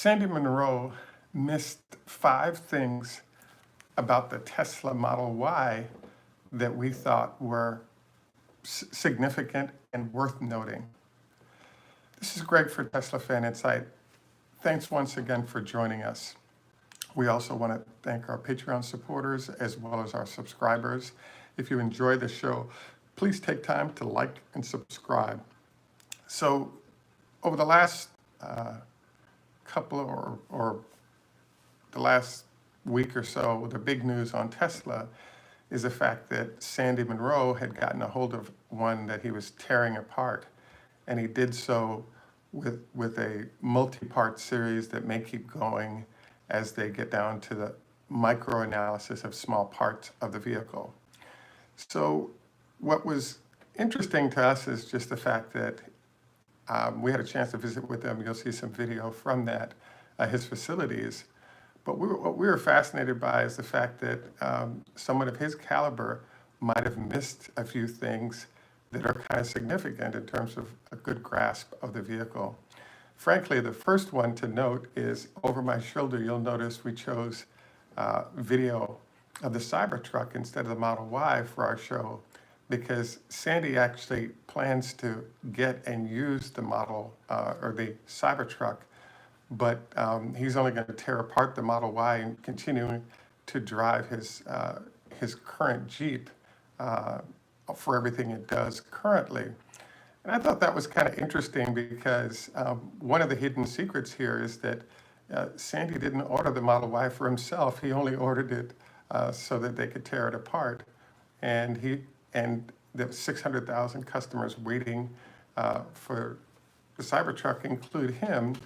Sandy Munro missed 5 things about the Tesla Model Y that we thought were significant and worth noting. This is Greg for Teslafaninsight. Thanks once again for joining us. We also want to thank our Patreon supporters as well as our subscribers. If you enjoy the show, please take time to like and subscribe. So over the last the last week or so, the big news on Tesla is the fact that Sandy Munro had gotten a hold of one that he was tearing apart, and he did so with a multi-part series that may keep going as they get down to the micro-analysis of small parts of the vehicle. So what was interesting to us is just the fact that we had a chance to visit with him. You'll see some video from that, his facilities. But what we were fascinated by is the fact that someone of his caliber might have missed a few things that are kind of significant in terms of a good grasp of the vehicle. Frankly, the first one to note is over my shoulder. You'll notice we chose video of the Cybertruck instead of the Model Y for our show, because Sandy actually plans to get and use the model or the Cybertruck, but he's only going to tear apart the Model Y and continuing to drive his current Jeep for everything it does currently. And I thought that was kind of interesting because one of the hidden secrets here is that Sandy didn't order the Model Y for himself. He only ordered it so that they could tear it apart. And there were 600,000 customers waiting for the Cybertruck, include him.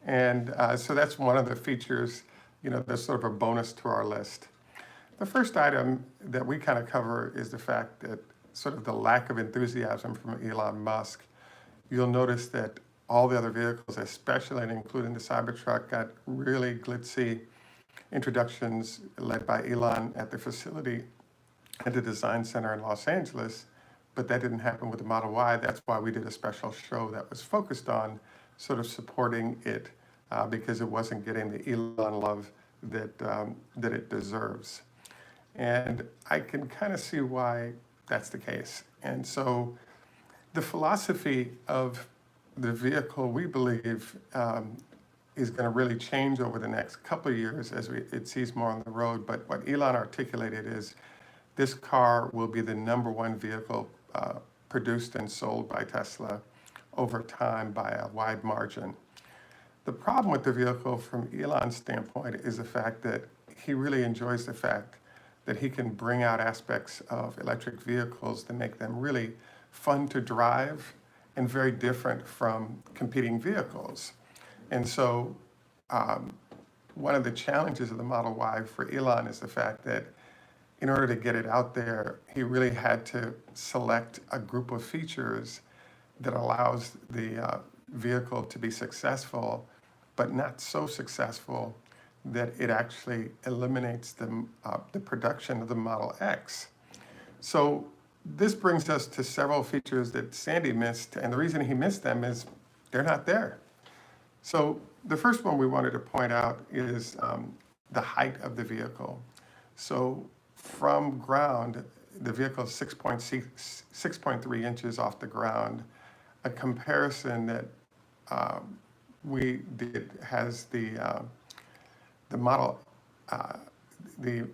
And so that's one of the features, that's sort of a bonus to our list. The first item that we kind of cover is the fact that sort of the lack of enthusiasm from Elon Musk. You'll notice that all the other vehicles, especially and including the Cybertruck, got really glitzy introductions led by Elon at the facility at the Design Center in Los Angeles, but that didn't happen with the Model Y. That's why we did a special show that was focused on sort of supporting it because it wasn't getting the Elon love that it deserves. And I can kind of see why that's the case. And so the philosophy of the vehicle, we believe, is going to really change over the next couple of years as it sees more on the road. But what Elon articulated is this car will be the #1 vehicle produced and sold by Tesla over time by a wide margin. The problem with the vehicle from Elon's standpoint is the fact that he really enjoys the fact that he can bring out aspects of electric vehicles that make them really fun to drive and very different from competing vehicles. And so one of the challenges of the Model Y for Elon is the fact that in order to get it out there, he really had to select a group of features that allows the vehicle to be successful, but not so successful that it actually eliminates the production of the Model X. So this brings us to several features that Sandy missed, and the reason he missed them is they're not there. So the first one we wanted to point out is the height of the vehicle. So from ground, the vehicle is 6.3 inches off the ground. A comparison that we did has the model, the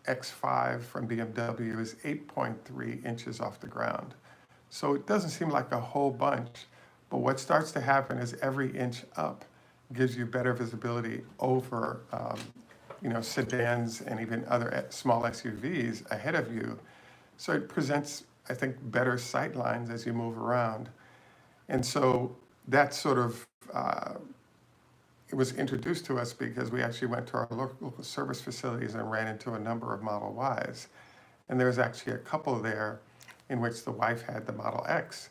X5 from BMW is 8.3 inches off the ground. So it doesn't seem like a whole bunch, but what starts to happen is every inch up gives you better visibility over sedans and even other small SUVs ahead of you. So it presents, I think, better sight lines as you move around. And so that sort of, it was introduced to us because we actually went to our local service facilities and ran into a number of Model Ys. And there was actually a couple there in which the wife had the Model X,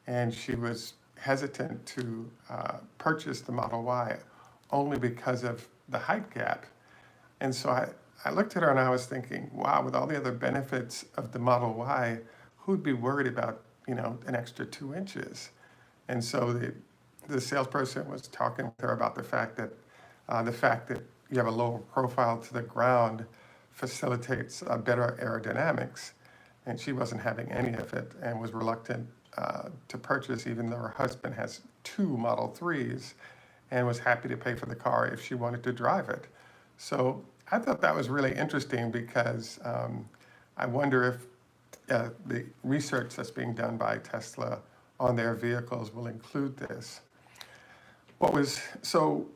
and she was hesitant to purchase the Model Y only because of the height gap. And so I looked at her and I was thinking, wow, with all the other benefits of the Model Y, who'd be worried about, an extra 2 inches? And so the salesperson was talking with her about the fact that you have a lower profile to the ground facilitates better aerodynamics, and she wasn't having any of it and was reluctant to purchase, even though her husband has two Model 3s and was happy to pay for the car if she wanted to drive it. So I thought that was really interesting because I wonder if the research that's being done by Tesla on their vehicles will include this. So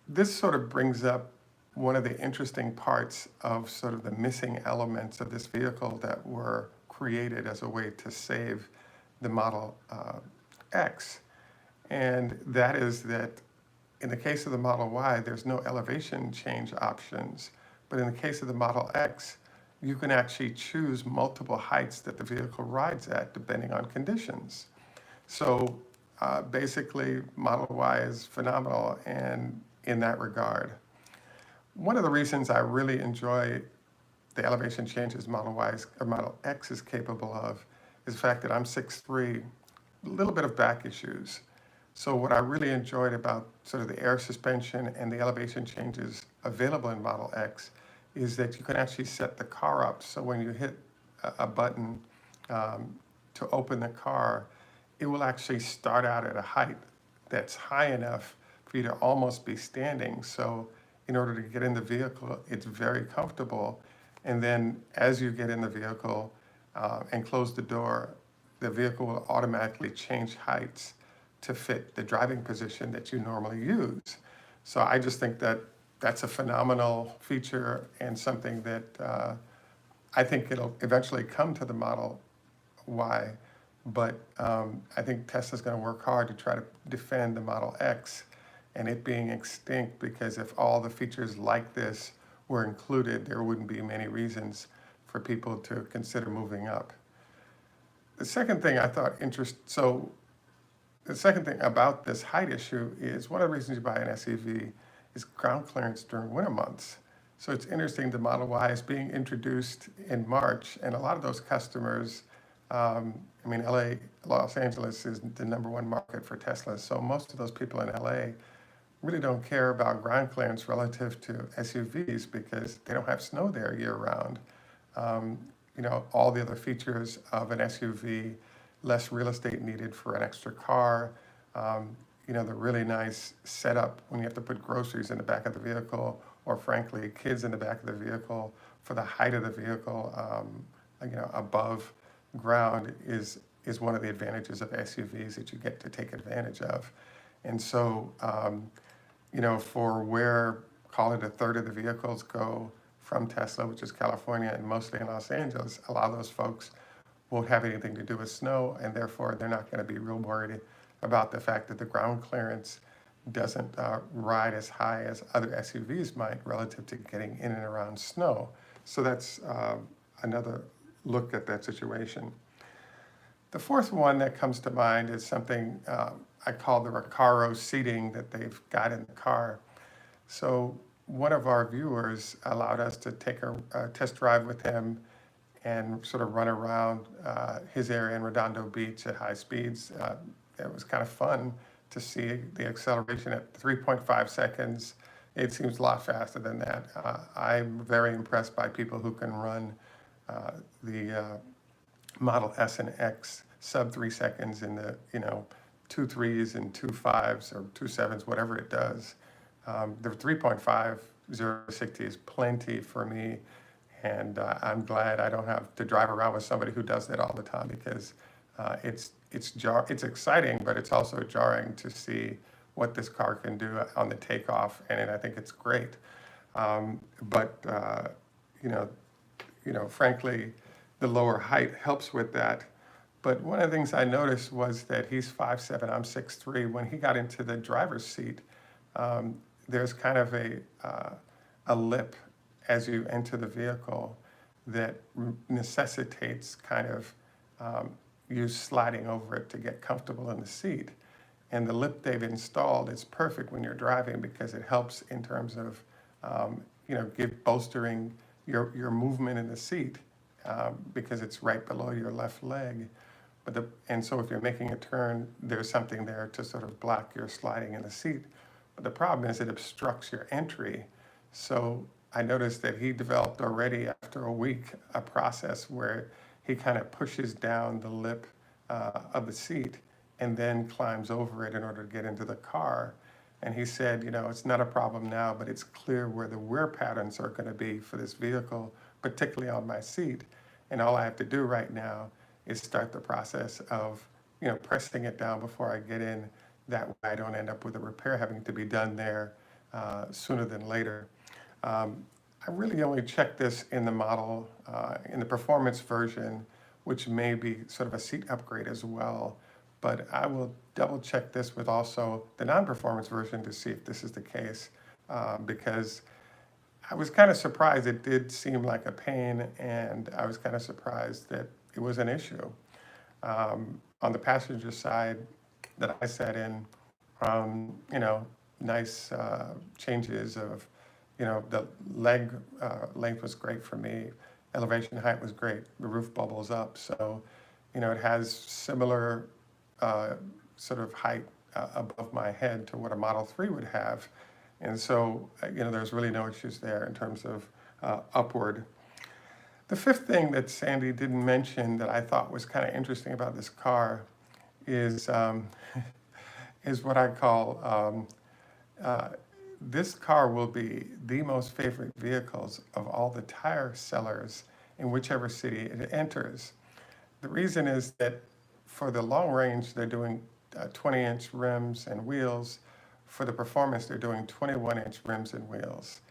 this sort of brings up one of the interesting parts of sort of the missing elements of this vehicle that were created as a way to save the Model X. And that is that in the case of the Model Y, there's no elevation change options. But in the case of the Model X, you can actually choose multiple heights that the vehicle rides at depending on conditions. So basically, Model Y is phenomenal and in that regard. One of the reasons I really enjoy the elevation changes Model X is capable of is the fact that I'm 6'3", a little bit of back issues. So what I really enjoyed about sort of the air suspension and the elevation changes available in Model X is that you can actually set the car up. So when you hit a button to open the car, it will actually start out at a height that's high enough for you to almost be standing. So in order to get in the vehicle, it's very comfortable. And then as you get in the vehicle and close the door, the vehicle will automatically change heights to fit the driving position that you normally use. So I just think that that's a phenomenal feature and something that I think it'll eventually come to the Model Y, but I think Tesla's going to work hard to try to defend the Model X and it being extinct, because if all the features like this were included, there wouldn't be many reasons for people to consider moving up. The second thing I thought the second thing about this height issue is one of the reasons you buy an SUV is ground clearance during winter months. So it's interesting the Model Y is being introduced in March, and a lot of those customers, Los Angeles is the #1 market for Tesla, so most of those people in LA really don't care about ground clearance relative to SUVs because they don't have snow there year round. All the other features of an SUV, less real estate needed for an extra car, the really nice setup when you have to put groceries in the back of the vehicle, or frankly, kids in the back of the vehicle for the height of the vehicle, above ground is one of the advantages of SUVs that you get to take advantage of. And so, for where, call it a third of the vehicles go from Tesla, which is California and mostly in Los Angeles, a lot of those folks won't have anything to do with snow, and therefore they're not going to be real worried about the fact that the ground clearance doesn't ride as high as other SUVs might relative to getting in and around snow. So that's another look at that situation. The fourth one that comes to mind is something I call the Recaro Seating that they've got in the car. So one of our viewers allowed us to take a test drive with him and sort of run around his area in Redondo Beach at high speeds. It was kind of fun to see the acceleration at 3.5 seconds. It seems a lot faster than that. I'm very impressed by people who can run the Model S and X sub 3 seconds in the 2 3s and 2 5s or 2 7s, whatever it does. The 3.5 0 to 60 is plenty for me, and I'm glad I don't have to drive around with somebody who does that all the time, because it's exciting, but it's also jarring to see what this car can do on the takeoff, and I think it's great. Frankly, the lower height helps with that. But one of the things I noticed was that he's 5'7", I'm 6'3". When he got into the driver's seat, there's kind of a lip as you enter the vehicle that necessitates kind of you sliding over it to get comfortable in the seat. And the lip they've installed is perfect when you're driving, because it helps in terms of bolstering your movement in the seat, because it's right below your left leg. And so if you're making a turn, there's something there to sort of block your sliding in the seat. But the problem is it obstructs your entry. So I noticed that he developed already after a week a process where he kind of pushes down the lip of the seat and then climbs over it in order to get into the car. And he said, it's not a problem now, but it's clear where the wear patterns are going to be for this vehicle, particularly on my seat. And all I have to do right now is start the process of, pressing it down before I get in. That way I don't end up with a repair having to be done there sooner than later. I really only checked this in the model, in the performance version, which may be sort of a seat upgrade as well. But I will double check this with also the non-performance version to see if this is the case, because I was kind of surprised. It did seem like a pain, and I was kind of surprised that it was an issue. On the passenger side that I sat in, nice changes of, the leg length was great for me. Elevation height was great. The roof bubbles up. So, it has similar sort of height above my head to what a Model 3 would have. And so, there's really no issues there in terms of upward. The fifth thing that Sandy didn't mention that I thought was kind of interesting about this car is is what I call this car will be the most favorite vehicles of all the tire sellers in whichever city it enters. The reason is that for the long range, they're doing 20-inch rims and wheels. For the performance, they're doing 21-inch rims and wheels.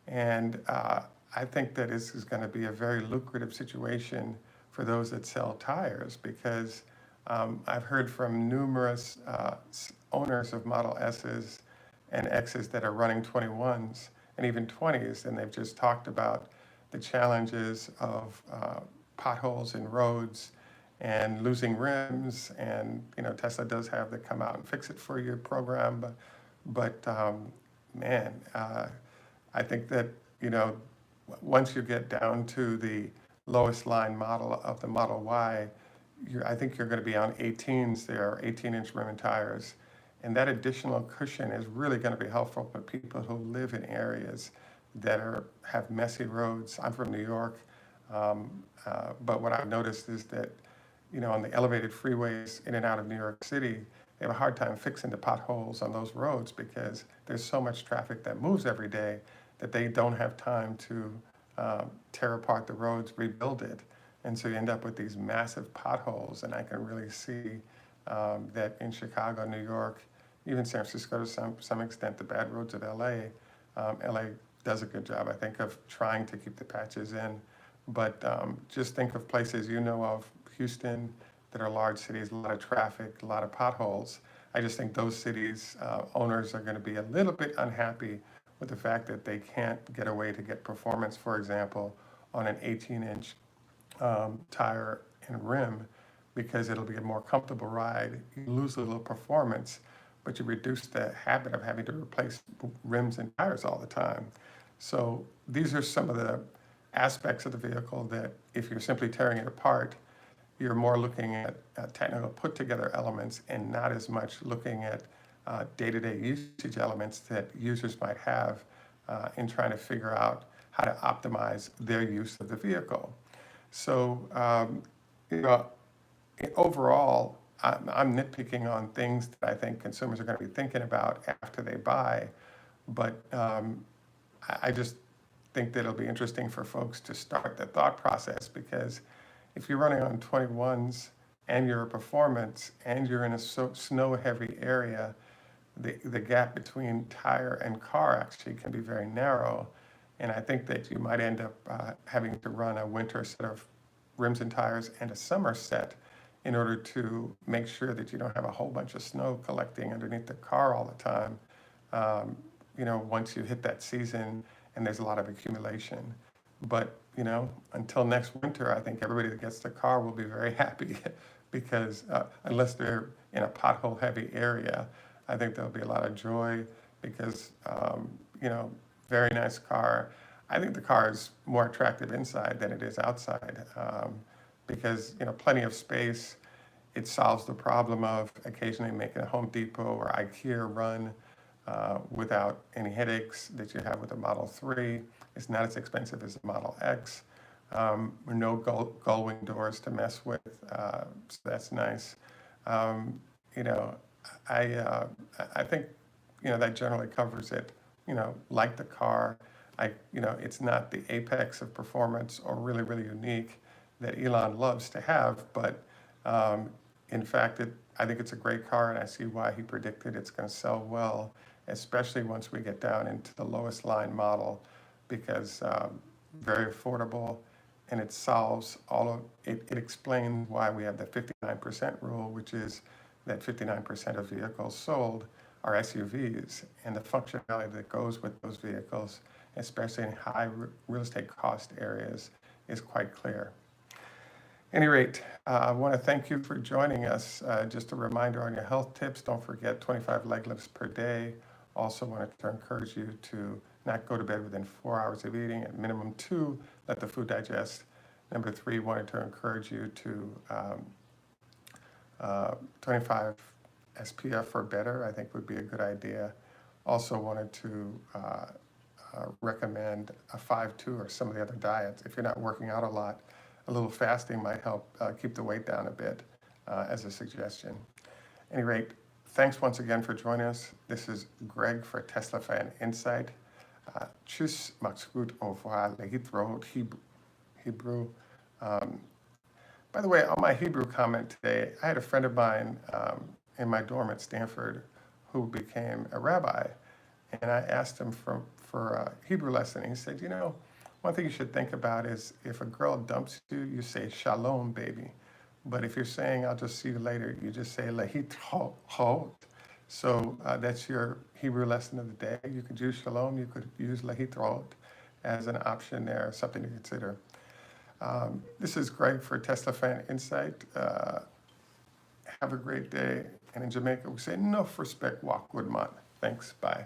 And I think that this is going to be a very lucrative situation for those that sell tires, because I've heard from numerous owners of Model S's and X's that are running 21s and even 20s, and they've just talked about the challenges of potholes in roads and losing rims. And Tesla does have the come out and fix it for you program, but man, I think that once you get down to the lowest line model of the Model Y, I think you're going to be on 18s there, 18-inch rim and tires. And that additional cushion is really going to be helpful for people who live in areas that have messy roads. I'm from New York, but what I've noticed is that, on the elevated freeways in and out of New York City, they have a hard time fixing the potholes on those roads because there's so much traffic that moves every day that they don't have time to tear apart the roads, rebuild it. And so you end up with these massive potholes. And I can really see that in Chicago, New York, even San Francisco to some extent, the bad roads of LA. LA does a good job, I think, of trying to keep the patches in. But just think of places of, Houston, that are large cities, a lot of traffic, a lot of potholes. I just think those cities, owners are going to be a little bit unhappy with the fact that they can't get a way to get performance, for example, on an 18-inch tire and rim, because it'll be a more comfortable ride. You lose a little performance, but you reduce the habit of having to replace rims and tires all the time. So these are some of the aspects of the vehicle that, if you're simply tearing it apart, you're more looking at technical put-together elements and not as much looking at day-to-day usage elements that users might have in trying to figure out how to optimize their use of the vehicle. So, overall, I'm nitpicking on things that I think consumers are going to be thinking about after they buy, but I just think that it'll be interesting for folks to start the thought process, because if you're running on 21s and you're a performance and you're in a snow-heavy area, the gap between tire and car actually can be very narrow. And I think that you might end up having to run a winter set of rims and tires and a summer set in order to make sure that you don't have a whole bunch of snow collecting underneath the car all the time, once you hit that season and there's a lot of accumulation. But, until next winter, I think everybody that gets the car will be very happy because unless they're in a pothole-heavy area, I think there'll be a lot of joy because, very nice car. I think the car is more attractive inside than it is outside because, plenty of space. It solves the problem of occasionally making a Home Depot or IKEA run without any headaches that you have with the Model 3. It's not as expensive as the Model X. No gull-wing doors to mess with, so that's nice. You know, I think, you know, that generally covers it. You know, like the car, you know, it's not the apex of performance or really, really unique that Elon loves to have, but in fact, I think it's a great car, and I see why he predicted it's going to sell well, especially once we get down into the lowest line model, because very affordable, and it solves it explains why we have the 59% rule, which is that 59% of vehicles sold are SUVs, and the functionality that goes with those vehicles, especially in high real estate cost areas, is quite clear. At any rate, I want to thank you for joining us. Just a reminder on your health tips, don't forget 25 leg lifts per day. Also wanted to encourage you to not go to bed within 4 hours of eating, at minimum 2, let the food digest. Number 3, wanted to encourage you to 25 SPF or better, I think would be a good idea. Also wanted to recommend a 5-2 or some of the other diets. If you're not working out a lot, a little fasting might help keep the weight down a bit as a suggestion. At any rate, thanks once again for joining us. This is Greg for Teslafaninsight. Tschüss, macht's gut, au revoir, lehitraot, Hebrew. By the way, on my Hebrew comment today, I had a friend of mine in my dorm at Stanford who became a rabbi, and I asked him for a Hebrew lesson. He said, you know, one thing you should think about is if a girl dumps you, you say shalom, baby. But if you're saying I'll just see you later, you just say lehitraot. So that's your Hebrew lesson of the day. You could use shalom, you could use lehitraot as an option there, something to consider. This is Greg for Teslafaninsight. Have a great day. And in Jamaica, we say, enough respect, walk good man. Thanks, bye.